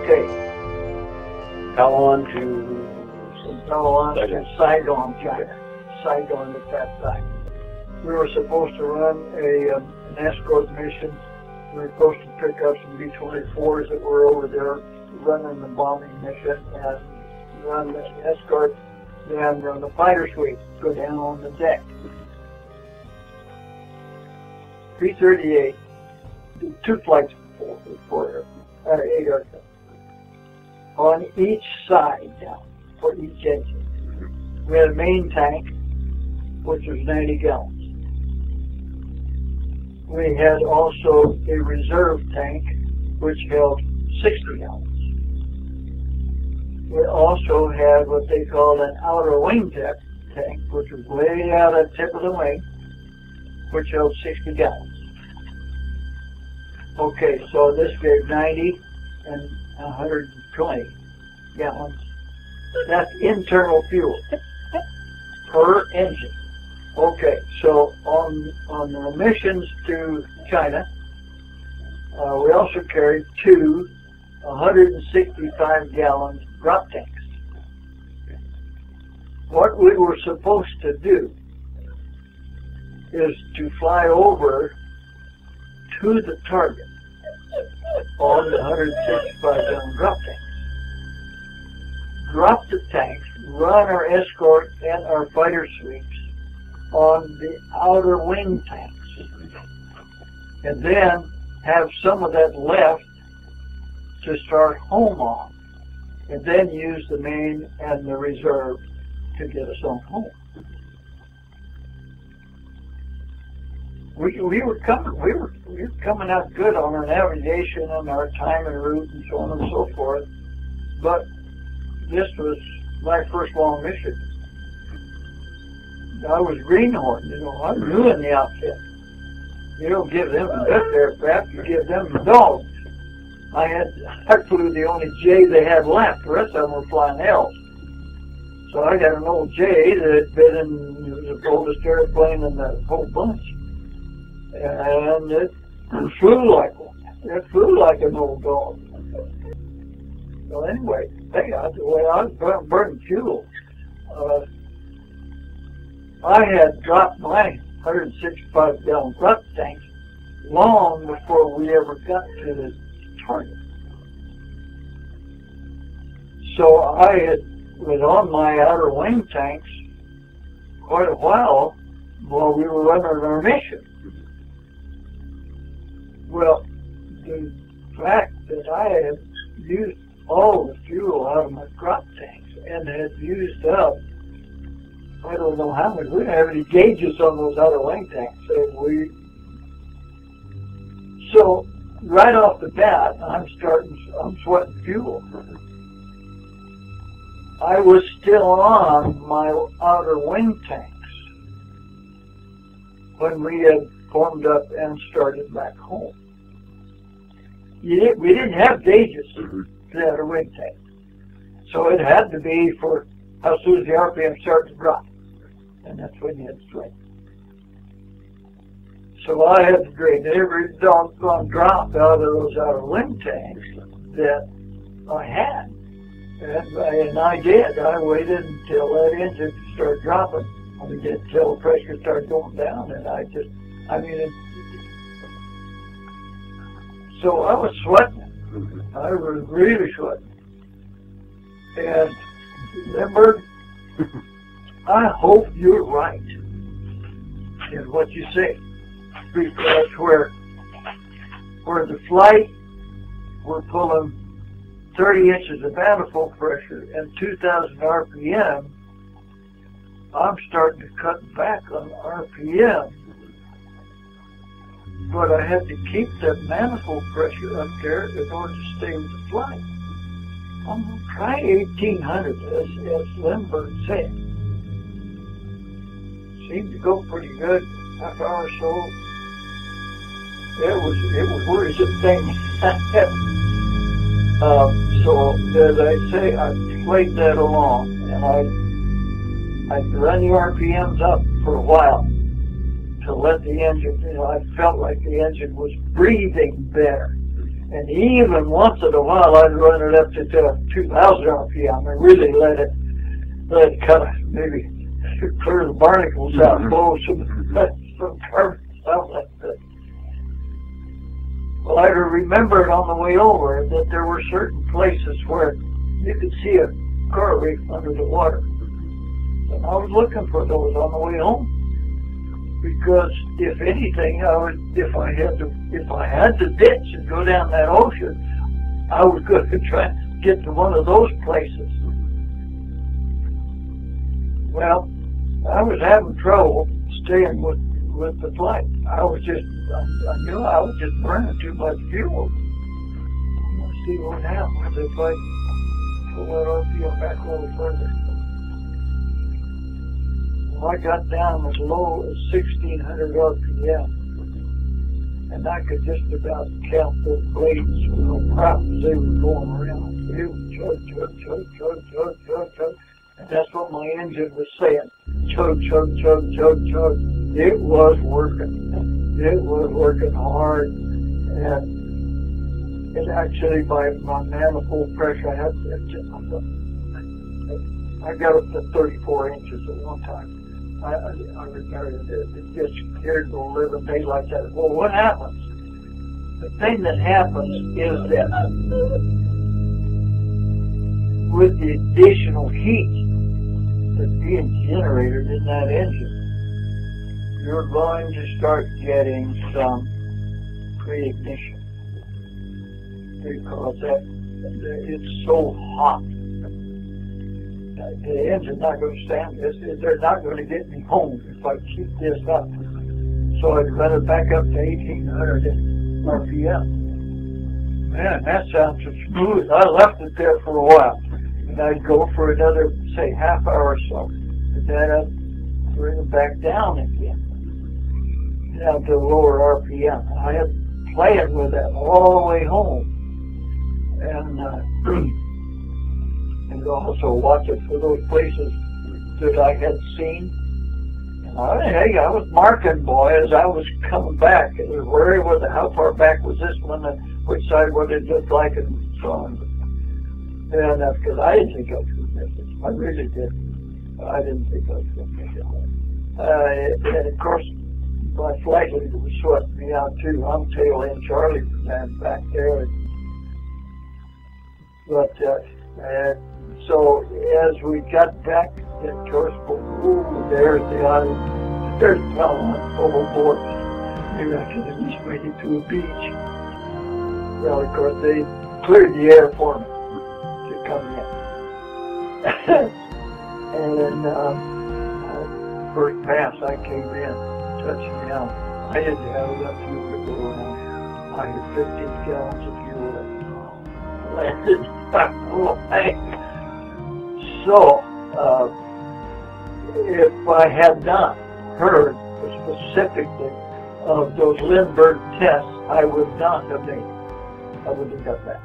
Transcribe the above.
Okay. Palawan to Palawan to Saigon, China. Saigon at that time. We were supposed to run an escort mission. We were supposed to pick up some B-24s that were over there running the bombing mission and run the escort, then run the fighter suite, go down on the deck. P-38 did 2 flights for 8 aircraft. On each side now, for each engine. We had a main tank, which was 90 gallons. We had also a reserve tank, which held 60 gallons. We also had what they called an outer wing tank, which was way out at the tip of the wing, which held 60 gallons. Okay, so this gave 90 and 120 gallons. That's internal fuel per engine. Okay, so on the missions to China, we also carried 2 165-gallon drop tanks. What we were supposed to do is to fly over to the target on the 165-gallon drop tanks. Drop the tanks, run our escort and our fighter sweeps on the outer wing tanks, and then have some of that left to start home on, and then use the main and the reserve to get us on home. We were coming out good on our navigation and our time and route and so on and so forth, but this was my first long mission. I was greenhorn, you know, I'm new in the outfit. You don't give them the best aircraft, you give them the dogs. I flew the only J they had left, the rest of them were flying L's. So I got an old J that had been in the oldest airplane in the whole bunch. And it flew like one. It flew like an old dog. So anyway, the way I was burning fuel. I had dropped my 165-gallon drop tanks long before we ever got to the target. So I was on my outer wing tanks quite a while we were running our mission. Well, the fact that I had used all the fuel out of my drop tanks and had used up, I don't know how much, we didn't have any gauges on those outer wing tanks. So right off the bat, I'm sweating fuel. I was still on my outer wing tanks when we had formed up and started back home. We didn't have gauges for the outer wing tank. So it had to be for how soon as the RPM started to drop. And that's when you had to drain. So I had to drain every doggone drop out of those outer wing tanks that I had. And I did. I waited until that engine started dropping. Until the pressure started going down. And so I was sweating. I was really sweating. And Lindbergh, I hope you're right in what you say. Because where the flight, we're pulling 30 inches of manifold pressure and 2,000 RPM, I'm starting to cut back on RPM. But I had to keep that manifold pressure up there in order to stay with the flight. I'm going to try 1800, as Lindbergh said. Seemed to go pretty good, half hour or so. It was worrisome thing. So as I say, I played that along, and I'd run the RPMs up for a while to let the engine, I felt like the engine was breathing better. And even once in a while, I'd run it up to 2,000 RPM and really let it kind of maybe clear the barnacles out, blow some carbon out like that. Well, I remembered on the way over that there were certain places where you could see a coral reef under the water. And I was looking for those on the way home. Because if anything, if I had to ditch and go down that ocean, I was going to try and get to one of those places. Well, I was having trouble staying with the flight. I knew I was just burning too much fuel. Let's see what happens if I pull that RPM back a little further. I got down as low as 1,600 RPM, and I could just about count those blades with no problems. They were going around. It was chug, chug, chug, chug, chug, chug, chug. And that's what my engine was saying. Chug, chug, chug, chug, chug. It was working. It was working hard. And it actually, my manifold pressure, I got up to 34 inches at one time. I remember it just scared the living daylights out of it. Well, what happens? The thing that happens is that with the additional heat that's being generated in that engine, you're going to start getting some pre-ignition because it's so hot. The engine's not going to stand this. They're not going to get me home if I keep this up. So I'd run it back up to 1,800 RPM. Man, that sounds so smooth. I left it there for a while. And I'd go for another, say, half hour or so. And then I'd bring it back down again. Down to lower RPM. I had played with that all the way home. And also watch it for those places that I had seen. And I was marking, boy, as I was coming back. It was where was it? How far back was this one? Which side would it look like, and so on. And because I didn't think I was going to miss it. I really didn't. I didn't think I was going to make it home. And of course, my flight leader was sweating me out too. I'm tail end Charlie back there. But so as we got back, of course, there's the island. There's Palawan overboard. Maybe I could at least make it to a beach. Well, of course, they cleared the air for me to come in. And first pass, I came in, touching down. I didn't have enough fuel to go around. I had 15 gallons of fuel and landed. So, if I had not heard specifically of those Lindbergh tests, I would not have made it. I would have got that.